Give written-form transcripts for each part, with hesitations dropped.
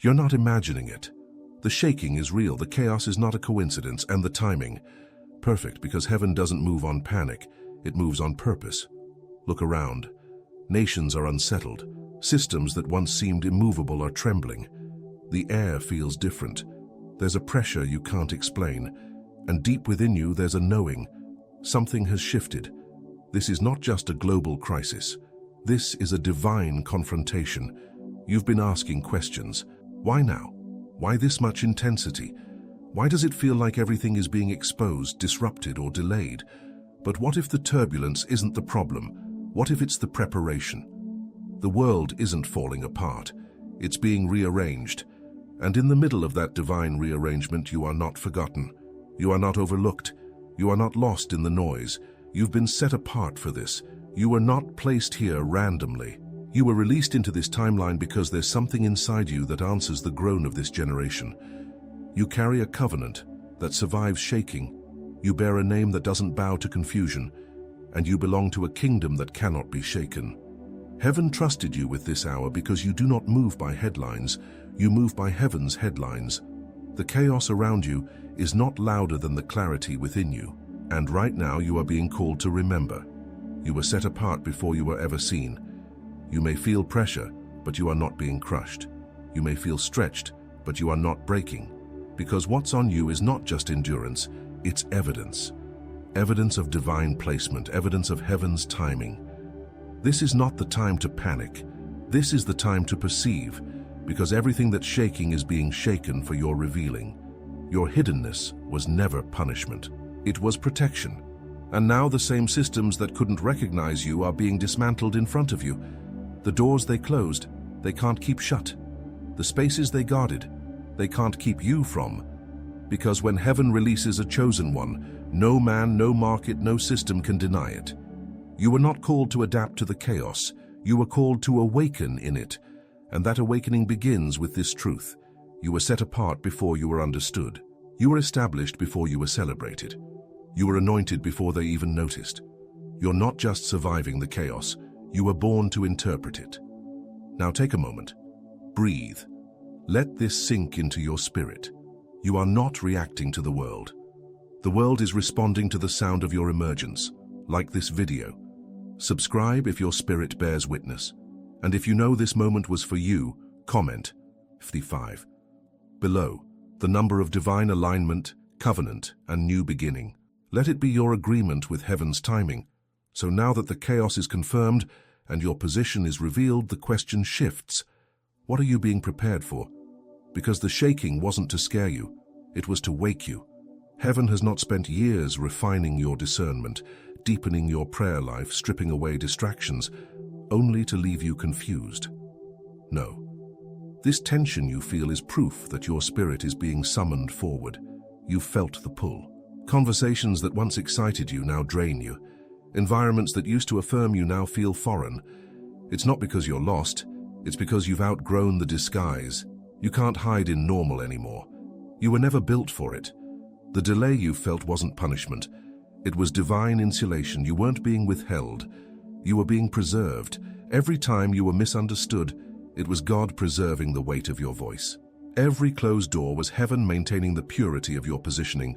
You're not imagining it. The shaking is real, the chaos is not a coincidence, and the timing, perfect, because heaven doesn't move on panic, it moves on purpose. Look around. Nations are unsettled. Systems that once seemed immovable are trembling. The air feels different. There's a pressure you can't explain, and deep within you there's a knowing. Something has shifted. This is not just a global crisis. This is a divine confrontation. You've been asking questions. Why now? Why this much intensity? Why does it feel like everything is being exposed, disrupted, or delayed? But what if the turbulence isn't the problem? What if it's the preparation? The world isn't falling apart. It's being rearranged. And in the middle of that divine rearrangement, you are not forgotten. You are not overlooked. You are not lost in the noise. You've been set apart for this. You were not placed here randomly. You were released into this timeline because there's something inside you that answers the groan of this generation. You carry a covenant that survives shaking. You bear a name that doesn't bow to confusion, and you belong to a kingdom that cannot be shaken. Heaven trusted you with this hour because you do not move by headlines, you move by heaven's headlines. The chaos around you is not louder than the clarity within you, and right now you are being called to remember. You were set apart before you were ever seen. You may feel pressure, but you are not being crushed. You may feel stretched, but you are not breaking. Because what's on you is not just endurance, it's evidence. Evidence of divine placement, evidence of heaven's timing. This is not the time to panic. This is the time to perceive, because everything that's shaking is being shaken for your revealing. Your hiddenness was never punishment. It was protection. And now the same systems that couldn't recognize you are being dismantled in front of you. The doors they closed, they can't keep shut. The spaces they guarded, they can't keep you from. Because when heaven releases a chosen one, no man, no market, no system can deny it. You were not called to adapt to the chaos. You were called to awaken in it. And that awakening begins with this truth. You were set apart before you were understood. You were established before you were celebrated. You were anointed before they even noticed. You're not just surviving the chaos. You were born to interpret it. Now take a moment. Breathe. Let this sink into your spirit. You are not reacting to the world. The world is responding to the sound of your emergence, like this video. Subscribe if your spirit bears witness. And if you know this moment was for you, comment 55. Below, the number of divine alignment, covenant, and new beginning. Let it be your agreement with heaven's timing. So now that the chaos is confirmed and your position is revealed, the question shifts. What are you being prepared for? Because the shaking wasn't to scare you, it was to wake you. Heaven has not spent years refining your discernment, deepening your prayer life, stripping away distractions, only to leave you confused. No. This tension you feel is proof that your spirit is being summoned forward. You've felt the pull. Conversations that once excited you now drain you. Environments that used to affirm you now feel foreign. It's not because you're lost, it's because you've outgrown the disguise. You can't hide in normal anymore. You were never built for it. The delay you felt wasn't punishment. It was divine insulation. You weren't being withheld. You were being preserved. Every time you were misunderstood, it was God preserving the weight of your voice. Every closed door was heaven maintaining the purity of your positioning.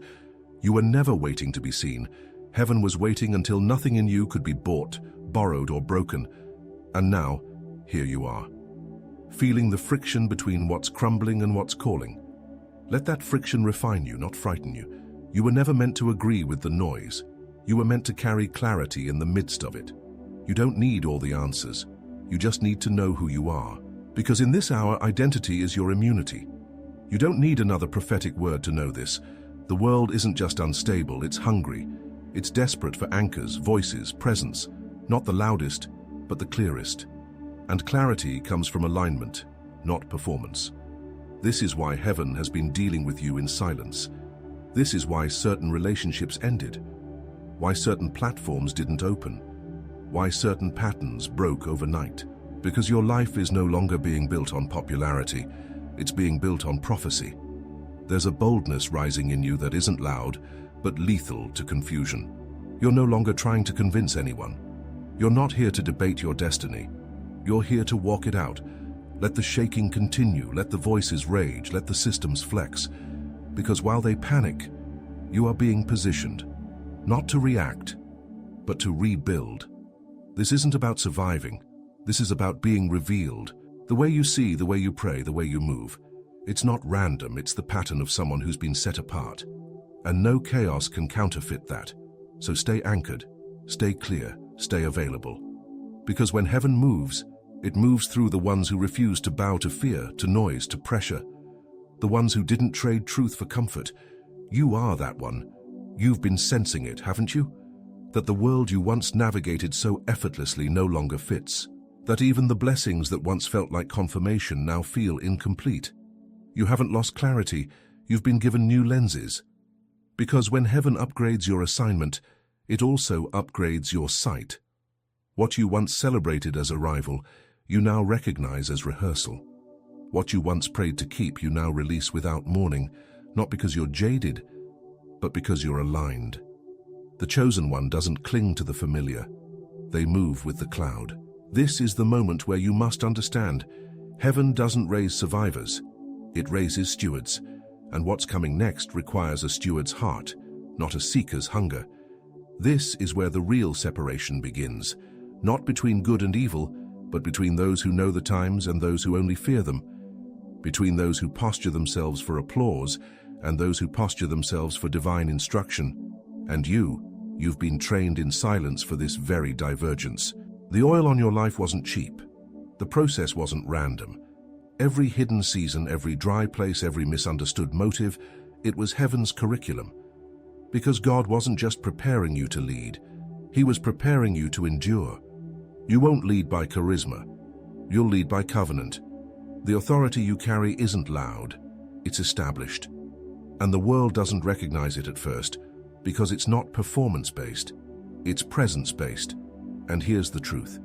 You were never waiting to be seen. Heaven was waiting until nothing in you could be bought, borrowed, or broken. And now, here you are, feeling the friction between what's crumbling and what's calling. Let that friction refine you, not frighten you. You were never meant to agree with the noise. You were meant to carry clarity in the midst of it. You don't need all the answers. You just need to know who you are. Because in this hour, identity is your immunity. You don't need another prophetic word to know this. The world isn't just unstable, it's hungry. It's desperate for anchors, voices, presence. Not the loudest, but the clearest. And clarity comes from alignment, not performance. This is why heaven has been dealing with you in silence. This is why certain relationships ended. Why certain platforms didn't open. Why certain patterns broke overnight. Because your life is no longer being built on popularity. It's being built on prophecy. There's a boldness rising in you that isn't loud, but lethal to confusion. You're no longer trying to convince anyone. You're not here to debate your destiny. You're here to walk it out, Let the shaking continue, let the voices rage, let the systems flex. Because while they panic, you are being positioned, not to react, but to rebuild. This isn't about surviving. This is about being revealed. The way you see, the way you pray, the way you move. It's not random, it's the pattern of someone who's been set apart. And no chaos can counterfeit that. So stay anchored, stay clear, stay available. Because when heaven moves, it moves through the ones who refuse to bow to fear, to noise, to pressure. The ones who didn't trade truth for comfort. You are that one. You've been sensing it, haven't you? That the world you once navigated so effortlessly no longer fits. That even the blessings that once felt like confirmation now feel incomplete. You haven't lost clarity, you've been given new lenses. Because when heaven upgrades your assignment, it also upgrades your sight. What you once celebrated as arrival, you now recognize as rehearsal. What you once prayed to keep, you now release without mourning, not because you're jaded, but because you're aligned. The chosen one doesn't cling to the familiar. They move with the cloud. This is the moment where you must understand, heaven doesn't raise survivors, it raises stewards, and what's coming next requires a steward's heart, not a seeker's hunger. This is where the real separation begins, not between good and evil, but between those who know the times and those who only fear them, between those who posture themselves for applause and those who posture themselves for divine instruction. And you've been trained in silence for this very divergence. The oil on your life wasn't cheap. The process wasn't random. Every hidden season, every dry place, every misunderstood motive, it was heaven's curriculum. Because God wasn't just preparing you to lead, He was preparing you to endure. You won't lead by charisma. You'll lead by covenant. The authority you carry isn't loud, it's established. And the world doesn't recognize it at first, because it's not performance-based, it's presence-based. And here's the truth.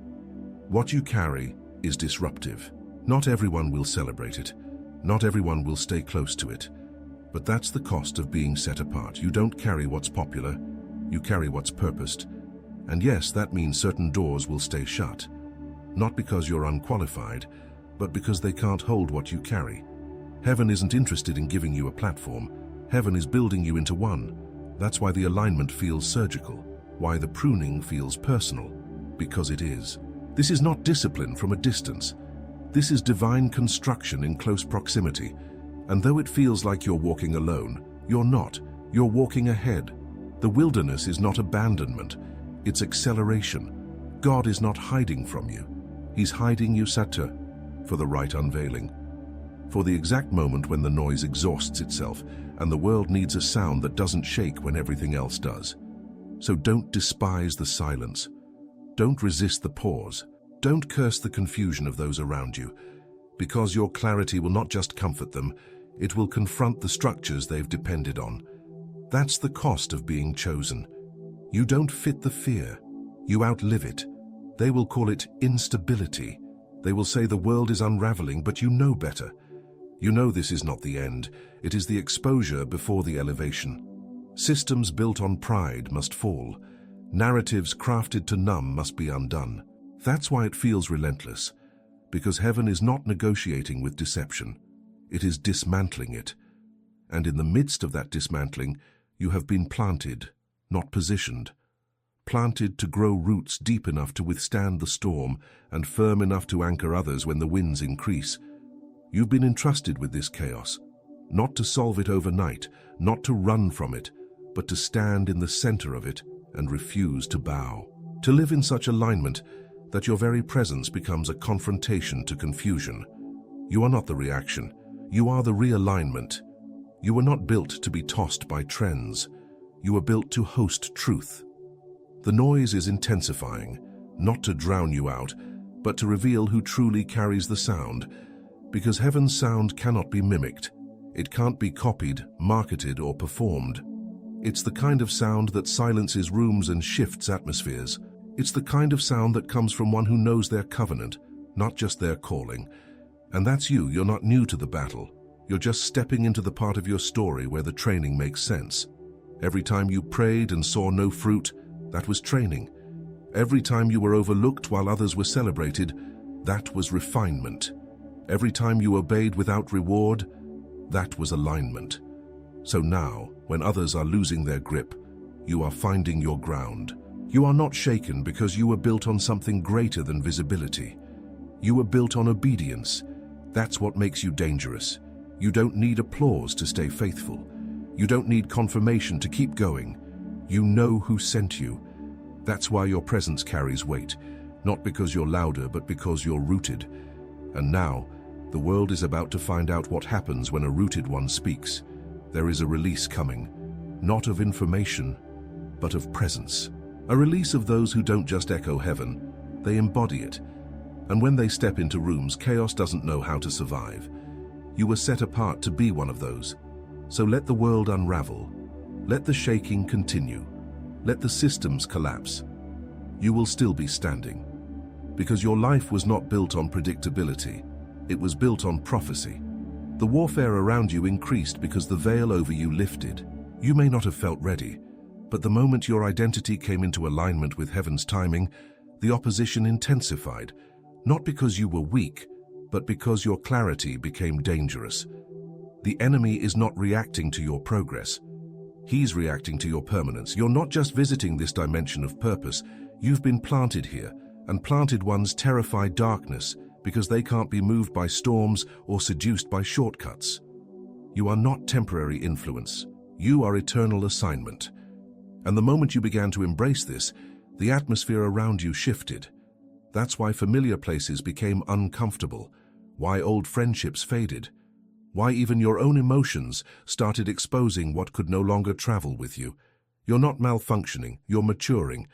What you carry is disruptive. Not everyone will celebrate it. Not everyone will stay close to it. But that's the cost of being set apart. You don't carry what's popular, you carry what's purposed. And yes, that means certain doors will stay shut. Not because you're unqualified, but because they can't hold what you carry. Heaven isn't interested in giving you a platform. Heaven is building you into one. That's why the alignment feels surgical, why the pruning feels personal, because it is. This is not discipline from a distance. This is divine construction in close proximity. And though it feels like you're walking alone, you're not. You're walking ahead. The wilderness is not abandonment, it's acceleration. God is not hiding from you. He's hiding you, Satta, for the right unveiling. For the exact moment when the noise exhausts itself and the world needs a sound that doesn't shake when everything else does. So don't despise the silence. Don't resist the pause. Don't curse the confusion of those around you, because your clarity will not just comfort them, it will confront the structures they've depended on. That's the cost of being chosen. You don't fit the fear. You outlive it. They will call it instability. They will say the world is unraveling, but you know better. You know this is not the end. It is the exposure before the elevation. Systems built on pride must fall. Narratives crafted to numb must be undone. That's why it feels relentless, because heaven is not negotiating with deception. It is dismantling it. And in the midst of that dismantling, you have been planted, not positioned. Planted to grow roots deep enough to withstand the storm and firm enough to anchor others when the winds increase. You've been entrusted with this chaos, not to solve it overnight, not to run from it, but to stand in the center of it and refuse to bow. To live in such alignment that your very presence becomes a confrontation to confusion. You are not the reaction. You are the realignment. You were not built to be tossed by trends. You were built to host truth. The noise is intensifying, not to drown you out, but to reveal who truly carries the sound, because heaven's sound cannot be mimicked. It can't be copied, marketed, or performed. It's the kind of sound that silences rooms and shifts atmospheres. It's the kind of sound that comes from one who knows their covenant, not just their calling. And that's you. You're not new to the battle. You're just stepping into the part of your story where the training makes sense. Every time you prayed and saw no fruit, that was training. Every time you were overlooked while others were celebrated, that was refinement. Every time you obeyed without reward, that was alignment. So now, when others are losing their grip, you are finding your ground. You are not shaken because you were built on something greater than visibility. You were built on obedience. That's what makes you dangerous. You don't need applause to stay faithful. You don't need confirmation to keep going. You know who sent you. That's why your presence carries weight, not because you're louder, but because you're rooted. And now, the world is about to find out what happens when a rooted one speaks. There is a release coming, not of information, but of presence. A release of those who don't just echo heaven, they embody it. And when they step into rooms, chaos doesn't know how to survive. You were set apart to be one of those. So let the world unravel. Let the shaking continue. Let the systems collapse. You will still be standing. Because your life was not built on predictability. It was built on prophecy. The warfare around you increased because the veil over you lifted. You may not have felt ready, but the moment your identity came into alignment with heaven's timing, the opposition intensified, not because you were weak, but because your clarity became dangerous. The enemy is not reacting to your progress. He's reacting to your permanence. You're not just visiting this dimension of purpose. You've been planted here, and planted ones terrify darkness because they can't be moved by storms or seduced by shortcuts. You are not temporary influence. You are eternal assignment. And the moment you began to embrace this, the atmosphere around you shifted. That's why familiar places became uncomfortable, why old friendships faded, why even your own emotions started exposing what could no longer travel with you. You're not malfunctioning, you're maturing.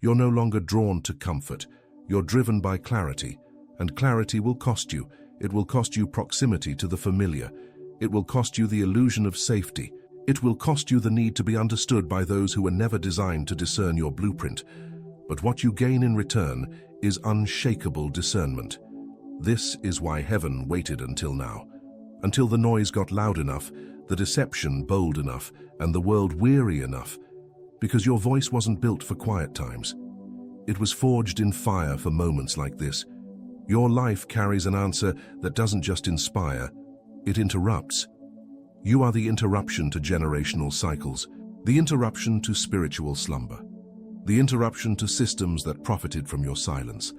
You're no longer drawn to comfort. You're driven by clarity, and clarity will cost you. It will cost you proximity to the familiar. It will cost you the illusion of safety. It will cost you the need to be understood by those who were never designed to discern your blueprint. But what you gain in return is unshakable discernment. This is why heaven waited until now. Until the noise got loud enough, the deception bold enough, and the world weary enough. Because your voice wasn't built for quiet times. It was forged in fire for moments like this. Your life carries an answer that doesn't just inspire, it interrupts. You are the interruption to generational cycles, the interruption to spiritual slumber, the interruption to systems that profited from your silence.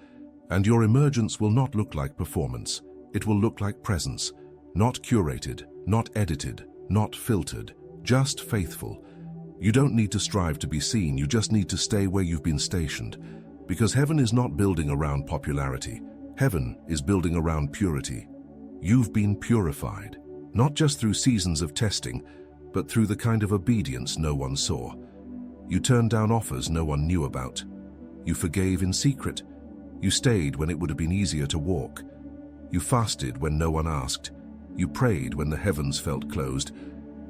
And your emergence will not look like performance. It will look like presence, not curated, not edited, not filtered, just faithful. You don't need to strive to be seen, you just need to stay where you've been stationed. Because heaven is not building around popularity. Heaven is building around purity. You've been purified, not just through seasons of testing, but through the kind of obedience no one saw. You turned down offers no one knew about. You forgave in secret. You stayed when it would have been easier to walk. You fasted when no one asked. You prayed when the heavens felt closed,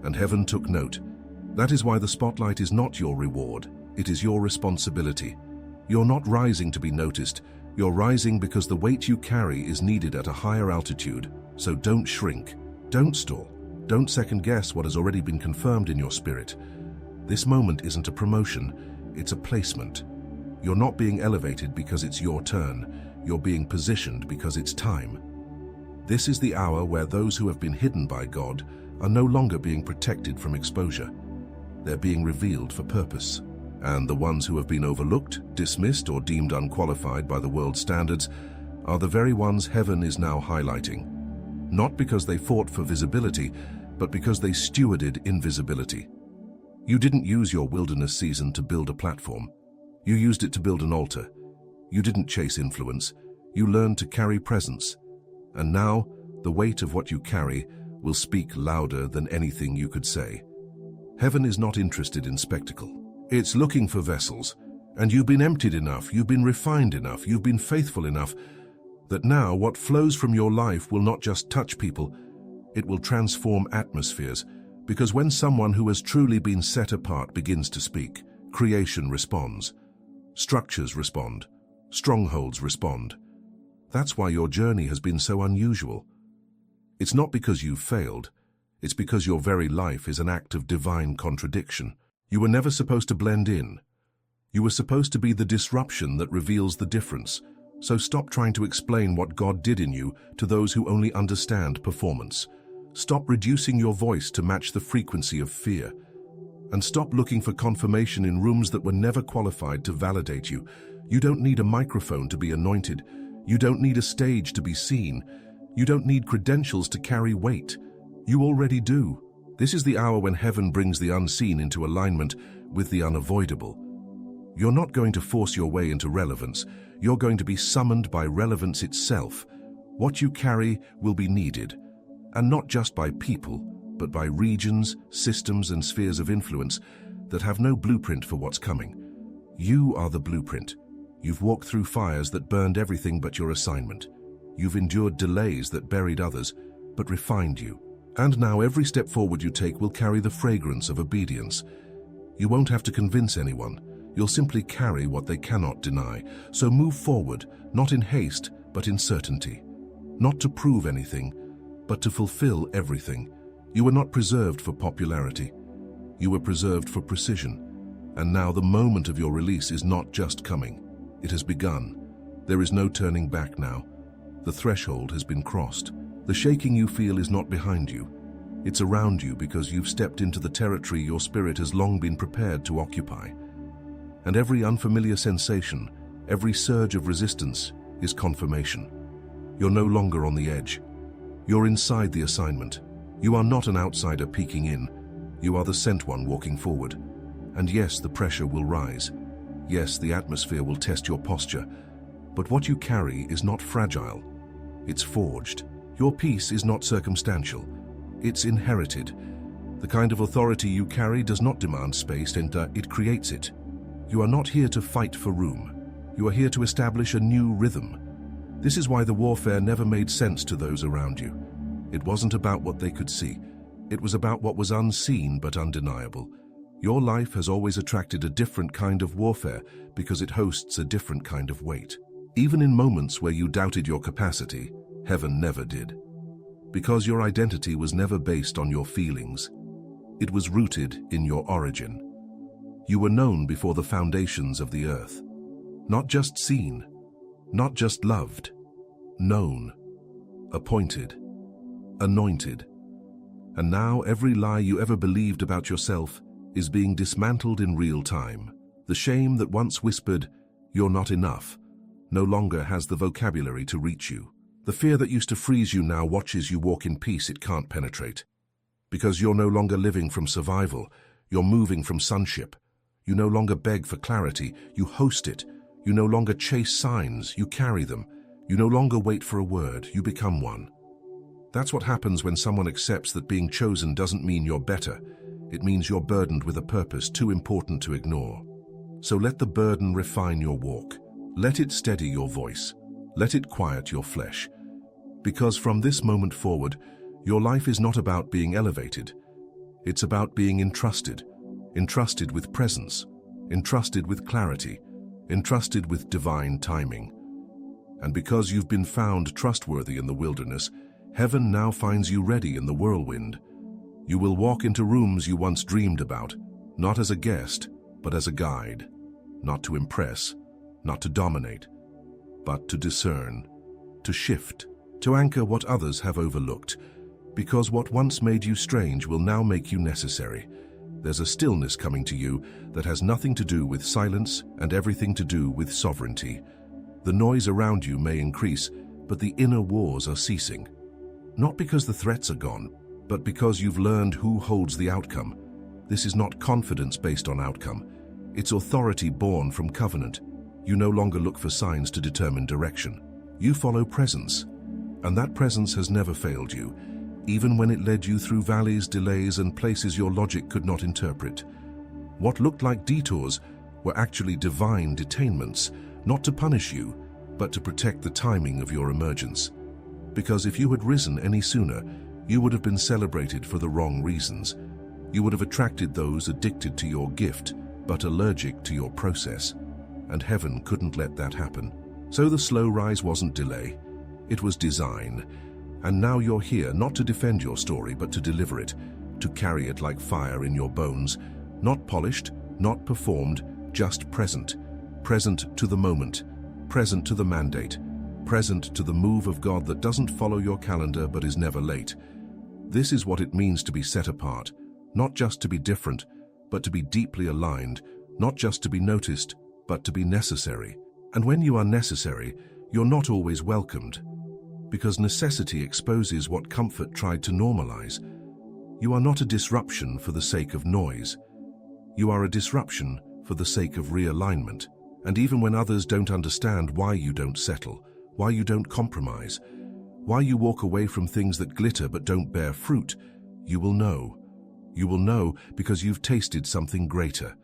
and heaven took note. That is why the spotlight is not your reward, it is your responsibility. You're not rising to be noticed, you're rising because the weight you carry is needed at a higher altitude. So don't shrink, don't stall, don't second guess what has already been confirmed in your spirit. This moment isn't a promotion, it's a placement. You're not being elevated because it's your turn, you're being positioned because it's time. This is the hour where those who have been hidden by God are no longer being protected from exposure. They're being revealed for purpose. And the ones who have been overlooked, dismissed, or deemed unqualified by the world's standards are the very ones heaven is now highlighting. Not because they fought for visibility, but because they stewarded invisibility. You didn't use your wilderness season to build a platform. You used it to build an altar. You didn't chase influence. You learned to carry presence. And now, the weight of what you carry will speak louder than anything you could say. Heaven is not interested in spectacle. It's looking for vessels. And you've been emptied enough, you've been refined enough, you've been faithful enough, that now what flows from your life will not just touch people, it will transform atmospheres. Because when someone who has truly been set apart begins to speak, creation responds. Structures respond. Strongholds respond. That's why your journey has been so unusual. It's not because you've failed. It's because your very life is an act of divine contradiction. You were never supposed to blend in. You were supposed to be the disruption that reveals the difference, So stop trying to explain what God did in you to those who only understand performance. Stop reducing your voice to match the frequency of fear. And stop looking for confirmation in rooms that were never qualified to validate you. You don't need a microphone to be anointed. You don't need a stage to be seen. You don't need credentials to carry weight. You already do. This is the hour when heaven brings the unseen into alignment with the unavoidable. You're not going to force your way into relevance. You're going to be summoned by relevance itself. What you carry will be needed, and not just by people, but by regions, systems, and spheres of influence that have no blueprint for what's coming. You are the blueprint. You've walked through fires that burned everything but your assignment. You've endured delays that buried others, but refined you. And now every step forward you take will carry the fragrance of obedience. You won't have to convince anyone. You'll simply carry what they cannot deny. So move forward, not in haste, but in certainty. Not to prove anything, but to fulfill everything. You were not preserved for popularity. You were preserved for precision. And now the moment of your release is not just coming. It has begun. There is no turning back now. The threshold has been crossed. The shaking you feel is not behind you. It's around you because you've stepped into the territory your spirit has long been prepared to occupy. And every unfamiliar sensation, every surge of resistance is confirmation. You're no longer on the edge. You're inside the assignment. You are not an outsider peeking in. You are the sent one walking forward. And yes, the pressure will rise. Yes, the atmosphere will test your posture. But what you carry is not fragile. It's forged. Your peace is not circumstantial. It's inherited. The kind of authority you carry does not demand space, and it creates it. You are not here to fight for room. You are here to establish a new rhythm. This is why the warfare never made sense to those around you. It wasn't about what they could see. It was about what was unseen but undeniable. Your life has always attracted a different kind of warfare because it hosts a different kind of weight. Even in moments where you doubted your capacity, heaven never did. Because your identity was never based on your feelings. It was rooted in your origin. You were known before the foundations of the earth. Not just seen, not just loved, known, appointed, anointed. And now every lie you ever believed about yourself is being dismantled in real time. The shame that once whispered, "You're not enough," no longer has the vocabulary to reach you. The fear that used to freeze you now watches you walk in peace it can't penetrate. Because you're no longer living from survival, you're moving from sonship. You no longer beg for clarity, you host it. You no longer chase signs, you carry them. You no longer wait for a word, you become one. That's what happens when someone accepts that being chosen doesn't mean you're better. It means you're burdened with a purpose too important to ignore. So let the burden refine your walk. Let it steady your voice. Let it quiet your flesh. Because from this moment forward, your life is not about being elevated. It's about being entrusted. Entrusted with presence, entrusted with clarity, entrusted with divine timing. And because you've been found trustworthy in the wilderness, heaven now finds you ready in the whirlwind. You will walk into rooms you once dreamed about, not as a guest, but as a guide. Not to impress, not to dominate, but to discern, to shift, to anchor what others have overlooked. Because what once made you strange will now make you necessary. There's a stillness coming to you that has nothing to do with silence and everything to do with sovereignty. The noise around you may increase, but the inner wars are ceasing. Not because the threats are gone, but because you've learned who holds the outcome. This is not confidence based on outcome. It's authority born from covenant. You no longer look for signs to determine direction. You follow presence, and that presence has never failed you. Even when it led you through valleys, delays, and places your logic could not interpret. What looked like detours were actually divine detainments, not to punish you, but to protect the timing of your emergence. Because if you had risen any sooner, you would have been celebrated for the wrong reasons. You would have attracted those addicted to your gift, but allergic to your process. And heaven couldn't let that happen. So the slow rise wasn't delay, it was design. And now you're here not to defend your story, but to deliver it, to carry it like fire in your bones, not polished, not performed, just present, present to the moment. present to the mandate, present to the move of God that doesn't follow your calendar but is never late. This is what it means to be set apart, not just to be different, but to be deeply aligned, not just to be noticed, but to be necessary. And when you are necessary, you're not always welcomed, because necessity exposes what comfort tried to normalize. You are not a disruption for the sake of noise. You are a disruption for the sake of realignment. And even when others don't understand why you don't settle, why you don't compromise, why you walk away from things that glitter but don't bear fruit, you will know. You will know because you've tasted something greater.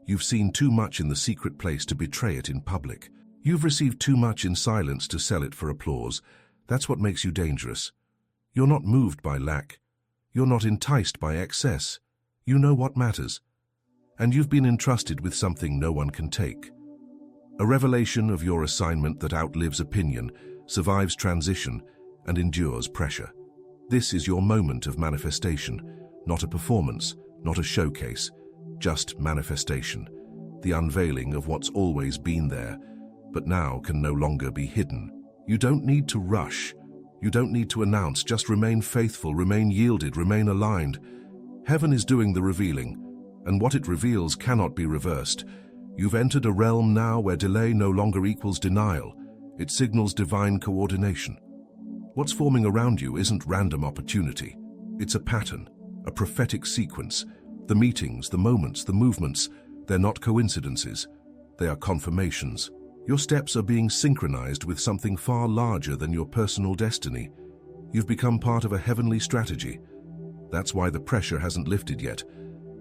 You've seen too much in the secret place to betray it in public. You've received too much in silence to sell it for applause. That's what makes you dangerous. You're not moved by lack. You're not enticed by excess. You know what matters. And you've been entrusted with something no one can take. A revelation of your assignment that outlives opinion, survives transition, and endures pressure. This is your moment of manifestation, not a performance, not a showcase, just manifestation, the unveiling of what's always been there, but now can no longer be hidden. You don't need to rush. You don't need to announce. Just remain faithful, remain yielded, remain aligned. Heaven is doing the revealing, and what it reveals cannot be reversed. You've entered a realm now where delay no longer equals denial. It signals divine coordination. What's forming around you isn't random opportunity. It's a pattern, a prophetic sequence. The meetings, the moments, the movements, they're not coincidences. They are confirmations. Your steps are being synchronized with something far larger than your personal destiny. You've become part of a heavenly strategy. That's why the pressure hasn't lifted yet.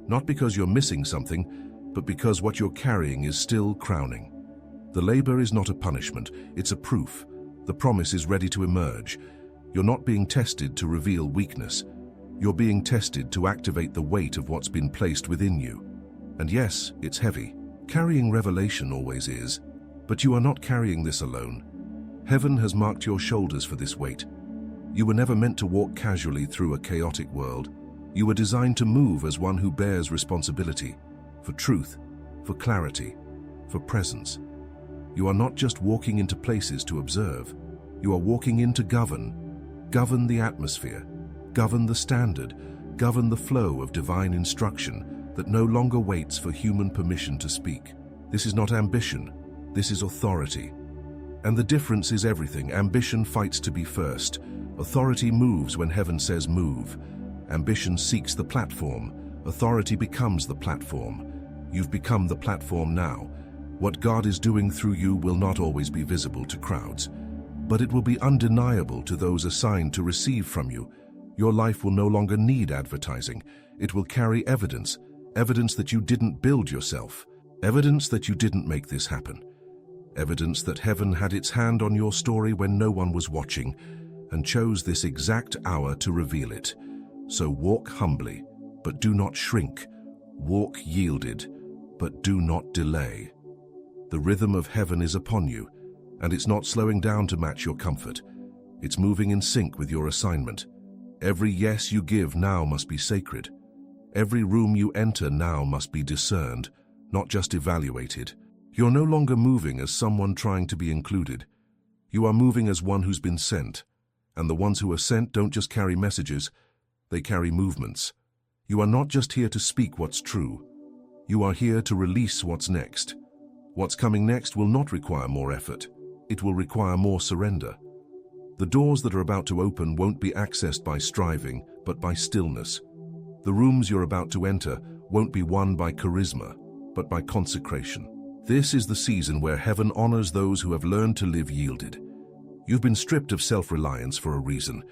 Not because you're missing something, but because what you're carrying is still crowning. The labor is not a punishment, it's a proof. The promise is ready to emerge. You're not being tested to reveal weakness. You're being tested to activate the weight of what's been placed within you. And yes, it's heavy. Carrying revelation always is. But you are not carrying this alone. Heaven has marked your shoulders for this weight. You were never meant to walk casually through a chaotic world. You were designed to move as one who bears responsibility, for truth, for clarity, for presence. You are not just walking into places to observe. You are walking in to govern. Govern the atmosphere. Govern the standard. Govern the flow of divine instruction that no longer waits for human permission to speak. This is not ambition. This is authority. And the difference is everything. Ambition fights to be first. Authority moves when heaven says move. Ambition seeks the platform. Authority becomes the platform. You've become the platform now. What God is doing through you will not always be visible to crowds, but it will be undeniable to those assigned to receive from you. Your life will no longer need advertising. It will carry evidence, evidence that you didn't build yourself, evidence that you didn't make this happen, evidence that heaven had its hand on your story when no one was watching and chose this exact hour to reveal it. So walk humbly, but do not shrink. Walk yielded, but do not delay. The rhythm of heaven is upon you, and it's not slowing down to match your comfort. It's moving in sync with your assignment. Every yes you give now must be sacred. Every room you enter now must be discerned, not just evaluated. You're no longer moving as someone trying to be included. You are moving as one who's been sent, and the ones who are sent don't just carry messages, they carry movements. You are not just here to speak what's true. You are here to release what's next. What's coming next will not require more effort. It will require more surrender. The doors that are about to open won't be accessed by striving, but by stillness. The rooms you're about to enter won't be won by charisma, but by consecration. This is the season where heaven honors those who have learned to live yielded. You've been stripped of self-reliance for a reason.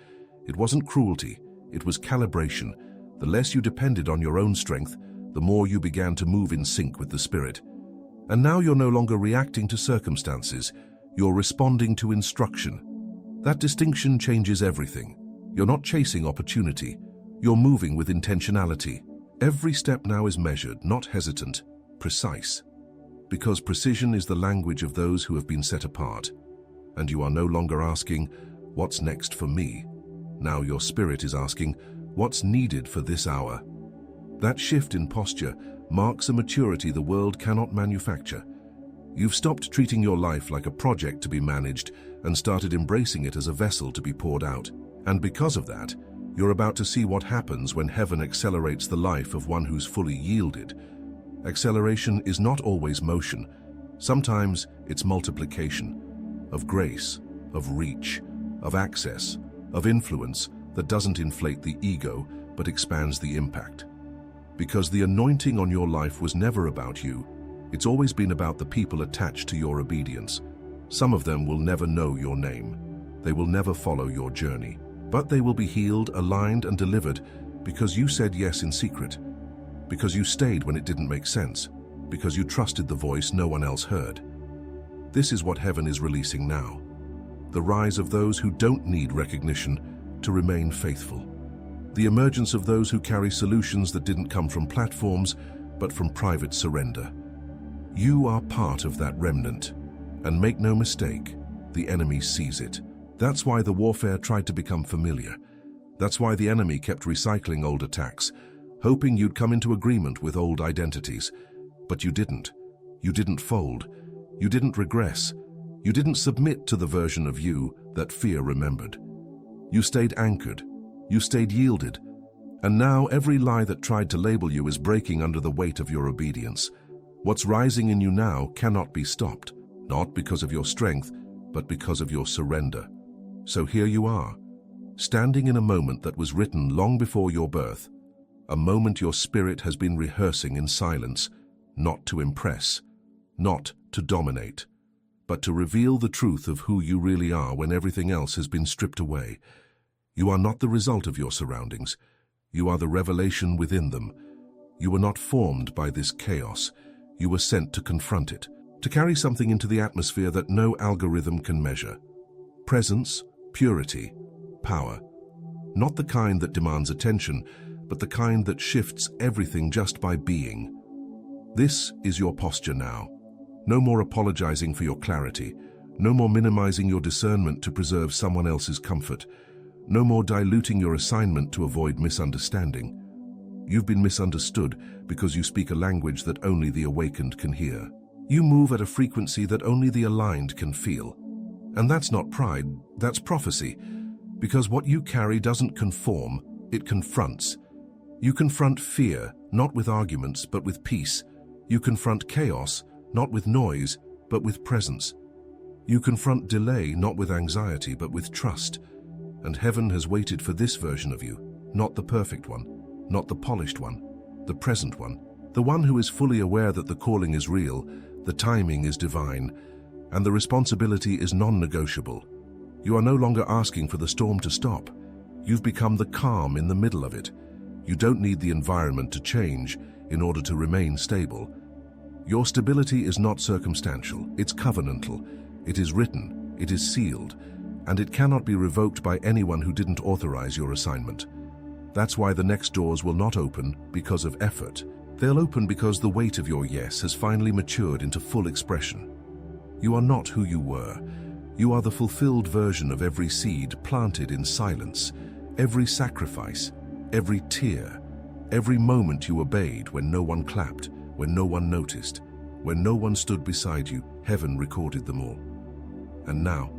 It wasn't cruelty, it was calibration. The less you depended on your own strength, the more you began to move in sync with the Spirit. And now you're no longer reacting to circumstances, you're responding to instruction. That distinction changes everything. You're not chasing opportunity, you're moving with intentionality. Every step now is measured, not hesitant, precise. Because precision is the language of those who have been set apart. And you are no longer asking, what's next for me? Now your spirit is asking, what's needed for this hour? That shift in posture marks a maturity the world cannot manufacture. You've stopped treating your life like a project to be managed and started embracing it as a vessel to be poured out. And because of that, you're about to see what happens when heaven accelerates the life of one who's fully yielded. Acceleration is not always motion. Sometimes it's multiplication of grace, of reach, of access, of influence that doesn't inflate the ego but expands the impact. Because the anointing on your life was never about you. It's always been about the people attached to your obedience. Some of them will never know your name. They will never follow your journey. But they will be healed, aligned, and delivered because you said yes in secret, because you stayed when it didn't make sense, because you trusted the voice no one else heard. This is what heaven is releasing now. The rise of those who don't need recognition to remain faithful. The emergence of those who carry solutions that didn't come from platforms, but from private surrender. You are part of that remnant. And make no mistake, the enemy sees it. That's why the warfare tried to become familiar. That's why the enemy kept recycling old attacks, hoping you'd come into agreement with old identities. But you didn't. You didn't fold. You didn't regress. You didn't submit to the version of you that fear remembered. You stayed anchored. You stayed yielded. And now every lie that tried to label you is breaking under the weight of your obedience. What's rising in you now cannot be stopped, not because of your strength, but because of your surrender. So here you are, standing in a moment that was written long before your birth, a moment your spirit has been rehearsing in silence, not to impress, not to dominate, but to reveal the truth of who you really are when everything else has been stripped away. You are not the result of your surroundings. You are the revelation within them. You were not formed by this chaos. You were sent to confront it, to carry something into the atmosphere that no algorithm can measure. Presence, purity, power. Not the kind that demands attention, but the kind that shifts everything just by being. This is your posture now. No more apologizing for your clarity. No more minimizing your discernment to preserve someone else's comfort. No more diluting your assignment to avoid misunderstanding. You've been misunderstood because you speak a language that only the awakened can hear. You move at a frequency that only the aligned can feel. And that's not pride, that's prophecy. Because what you carry doesn't conform, it confronts. You confront fear, not with arguments, but with peace. You confront chaos, not with noise, but with presence. You confront delay, not with anxiety, but with trust. And heaven has waited for this version of you, not the perfect one, not the polished one, the present one, the one who is fully aware that the calling is real, the timing is divine, and the responsibility is non-negotiable. You are no longer asking for the storm to stop. You've become the calm in the middle of it. You don't need the environment to change in order to remain stable. Your stability is not circumstantial, it's covenantal. It is written, it is sealed, and it cannot be revoked by anyone who didn't authorize your assignment. That's why the next doors will not open because of effort. They'll open because the weight of your yes has finally matured into full expression. You are not who you were. You are the fulfilled version of every seed planted in silence, every sacrifice, every tear, every moment you obeyed when no one clapped, when no one noticed, when no one stood beside you. Heaven recorded them all. And now,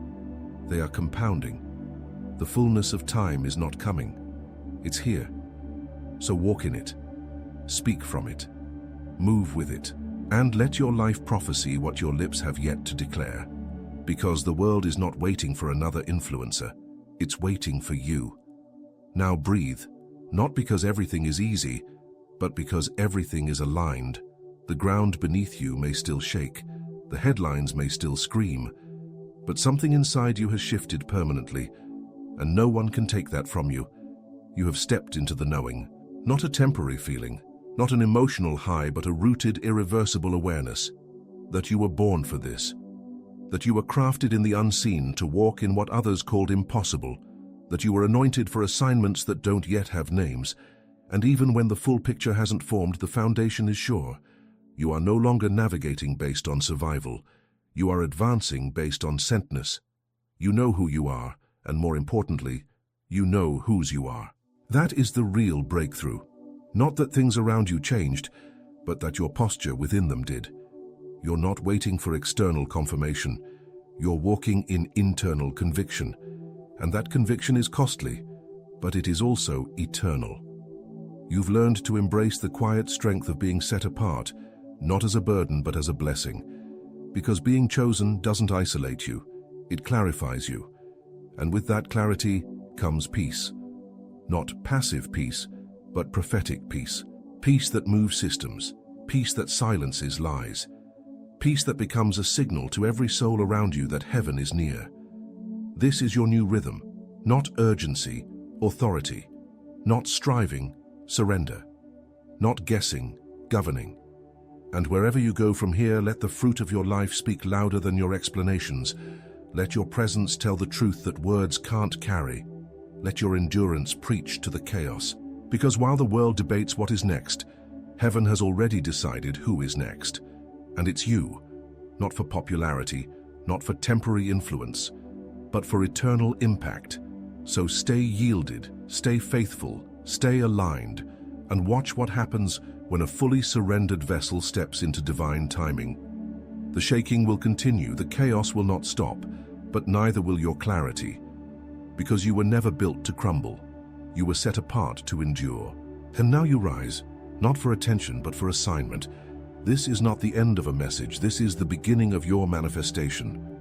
they are compounding. The fullness of time is not coming. It's here. So walk in it. Speak from it. Move with it. And let your life prophesy what your lips have yet to declare. Because the world is not waiting for another influencer. It's waiting for you. Now breathe. Not because everything is easy, but because everything is aligned. The ground beneath you may still shake. The headlines may still scream. But something inside you has shifted permanently, and no one can take that from you. You have stepped into the knowing. Not a temporary feeling, not an emotional high, but a rooted, irreversible awareness that you were born for this, that you were crafted in the unseen to walk in what others called impossible, that you were anointed for assignments that don't yet have names, and even when the full picture hasn't formed, the foundation is sure. You are no longer navigating based on survival. You are advancing based on sentness. You know who you are, and more importantly, you know whose you are. That is the real breakthrough. Not that things around you changed, but that your posture within them did. You're not waiting for external confirmation. You're walking in internal conviction. And that conviction is costly, but it is also eternal. You've learned to embrace the quiet strength of being set apart, not as a burden but as a blessing. Because being chosen doesn't isolate you, it clarifies you. And with that clarity comes peace. Not passive peace, but prophetic peace. Peace that moves systems, peace that silences lies, peace that becomes a signal to every soul around you that heaven is near. This is your new rhythm, not urgency, authority, not striving, surrender, not guessing, governing. And wherever you go from here, let the fruit of your life speak louder than your explanations. Let your presence tell the truth that words can't carry. Let your endurance preach to the chaos. Because while the world debates what is next, heaven has already decided who is next. And it's you, not for popularity, not for temporary influence, but for eternal impact. So stay yielded, stay faithful, stay aligned, and watch what happens when a fully surrendered vessel steps into divine timing. The shaking will continue, the chaos will not stop, but neither will your clarity. Because you were never built to crumble. You were set apart to endure. And now you rise, not for attention, but for assignment. This is not the end of a message, this is the beginning of your manifestation.